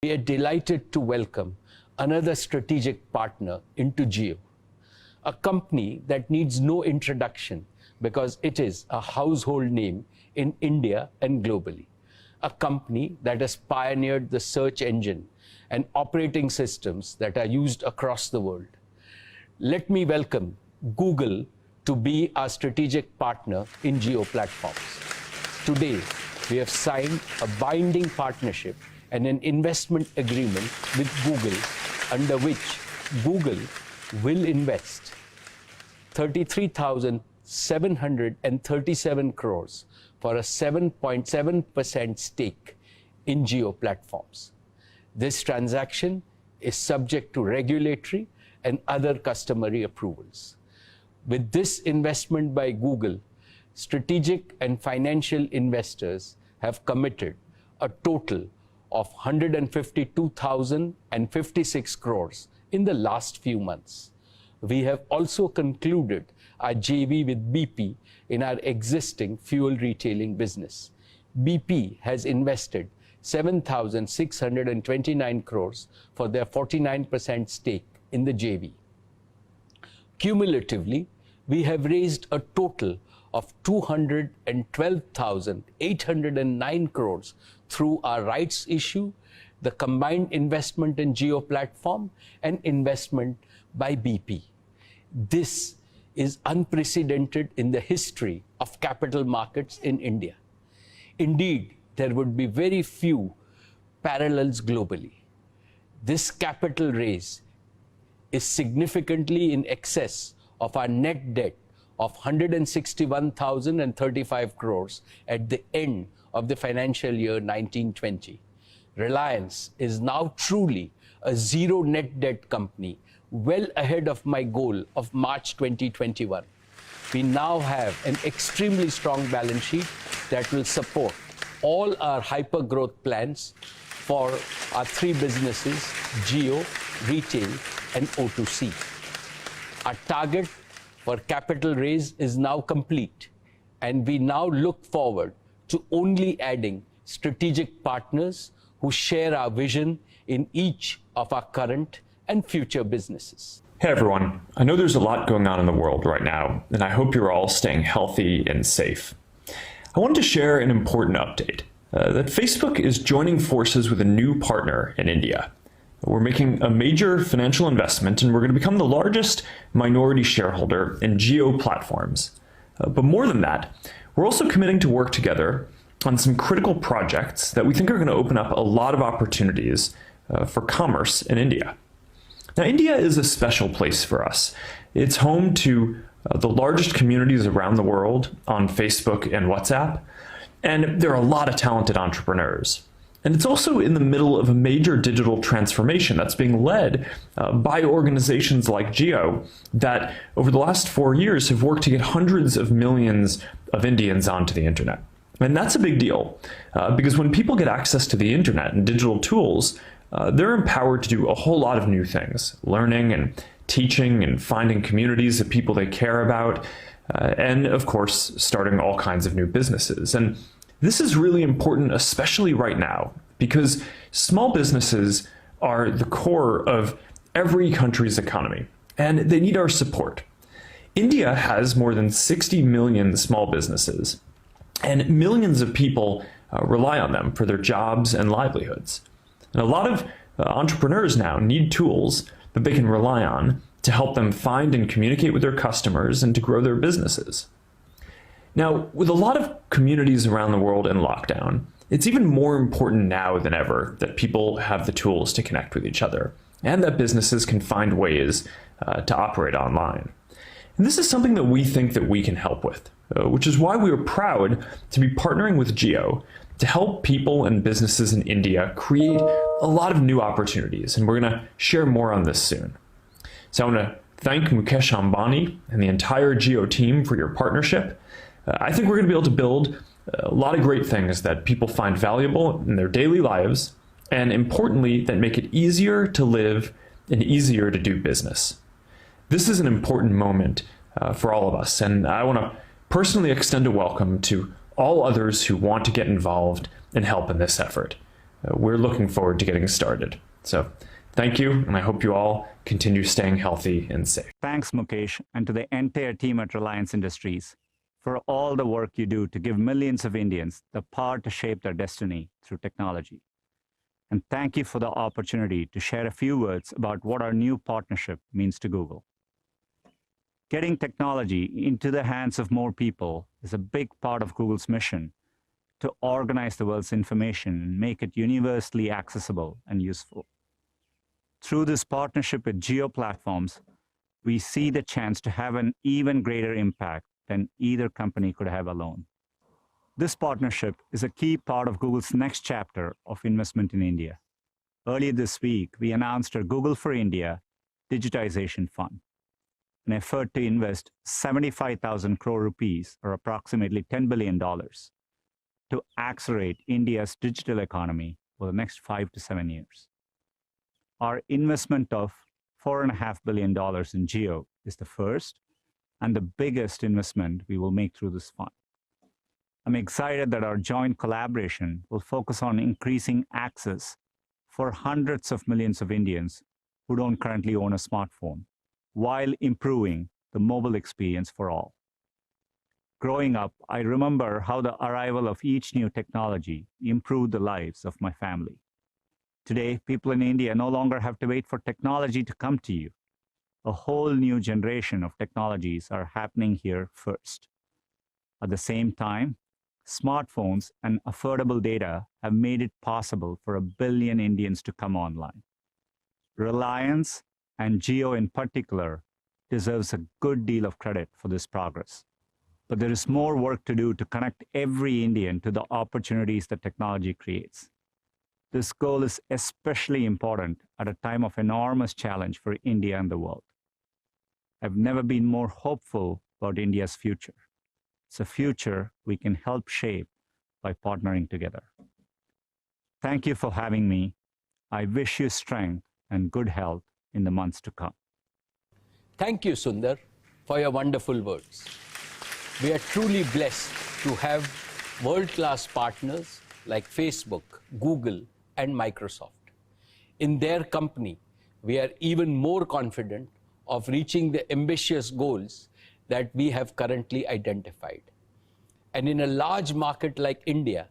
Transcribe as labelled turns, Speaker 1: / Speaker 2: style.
Speaker 1: We are delighted to welcome another strategic partner into Jio, a company that needs no introduction because it is a household name in India and globally, a company that has pioneered the search engine and operating systems that are used across the world. Let me welcome Google to be our strategic partner in Jio Platforms. Today, we have signed a binding partnership and an investment agreement with Google, under which Google will invest 33,737 crores for a 7.7% stake in Jio Platforms. This transaction is subject to regulatory and other customary approvals. With this investment by Google, strategic and financial investors have committed a total of 152,056 crores in the last few months. We have also concluded our JV with BP in our existing fuel retailing business. BP has invested 7,629 crores for their 49% stake in the JV. Cumulatively, we have raised a total of 212,809 crores through our rights issue, the combined investment in Jio Platform, and investment by BP. This is unprecedented in the history of capital markets in India. Indeed, there would be very few parallels globally. This capital raise is significantly in excess of our net debt of 161,035 crores at the end of the financial year 1920. Reliance is now truly a zero net debt company, well ahead of my goal of March 2021. We now have an extremely strong balance sheet that will support all our hyper growth plans for our three businesses, Jio, Retail, and O2C. Our target for capital raise is now complete, and we now look forward to only adding strategic partners who share our vision in each of our current and future businesses.
Speaker 2: Hey everyone, I know there's a lot going on in the world right now, and I hope you're all staying healthy and safe. I wanted to share an important update, that Facebook is joining forces with a new partner in India. We're making a major financial investment, and we're going to become the largest minority shareholder in Jio Platforms. But more than that, we're also committing to work together on some critical projects that we think are going to open up a lot of opportunities for commerce in India. Now, India is a special place for us. It's home to the largest communities around the world on Facebook and WhatsApp, and there are a lot of talented entrepreneurs. And it's also in the middle of a major digital transformation that's being led by organizations like Jio that over the last 4 years have worked to get hundreds of millions of Indians onto the internet. And that's a big deal because when people get access to the internet and digital tools, they're empowered to do a whole lot of new things, learning and teaching and finding communities of people they care about, and of course, starting all kinds of new businesses. And this is really important, especially right now, because small businesses are the core of every country's economy, and they need our support. India has more than 60 million small businesses, and millions of people rely on them for their jobs and livelihoods. And a lot of entrepreneurs now need tools that they can rely on to help them find and communicate with their customers and to grow their businesses. Now, with a lot of communities around the world in lockdown, it's even more important now than ever that people have the tools to connect with each other and that businesses can find ways to operate online. And this is something that we think that we can help with, which is why we are proud to be partnering with Jio to help people and businesses in India create a lot of new opportunities. And we're going to share more on this soon. So I want to thank Mukesh Ambani and the entire Jio team for your partnership. I think we're going to be able to build a lot of great things that people find valuable in their daily lives, and importantly, that make it easier to live and easier to do business. This is an important moment for all of us, and I want to personally extend a welcome to all others who want to get involved and help in this effort. we're looking forward to getting started. So thank you, and I hope you all continue staying healthy and safe.
Speaker 3: Thanks, Mukesh, and to the entire team at Reliance Industries for all the work you do to give millions of Indians the power to shape their destiny through technology. And thank you for the opportunity to share a few words about what our new partnership means to Google. Getting technology into the hands of more people is a big part of Google's mission to organize the world's information and make it universally accessible and useful. Through this partnership with Geo Platforms, we see the chance to have an even greater impact than either company could have alone. This partnership is a key part of Google's next chapter of investment in India. Earlier this week, we announced our Google for India Digitization Fund, an effort to invest 75,000 crore rupees, or approximately $10 billion, to accelerate India's digital economy for the next 5 to 7 years. Our investment of $4.5 billion in Geo is the first and the biggest investment we will make through this fund. I'm excited that our joint collaboration will focus on increasing access for hundreds of millions of Indians who don't currently own a smartphone, while improving the mobile experience for all. Growing up, I remember how the arrival of each new technology improved the lives of my family. Today, people in India no longer have to wait for technology to come to you. A whole new generation of technologies are happening here first. At the same time, smartphones and affordable data have made it possible for 1 billion Indians to come online. Reliance, and Geo in particular, deserves a good deal of credit for this progress. But there is more work to do to connect every Indian to the opportunities that technology creates. This goal is especially important at a time of enormous challenge for India and the world. I've never been more hopeful about India's future. It's a future we can help shape by partnering together. Thank you for having me. I wish you strength and good health in the months to come.
Speaker 1: Thank you, Sundar, for your wonderful words. We are truly blessed to have world-class partners like Facebook, Google, and Microsoft. In their company, we are even more confident of reaching the ambitious goals that we have currently identified. And in a large market like India,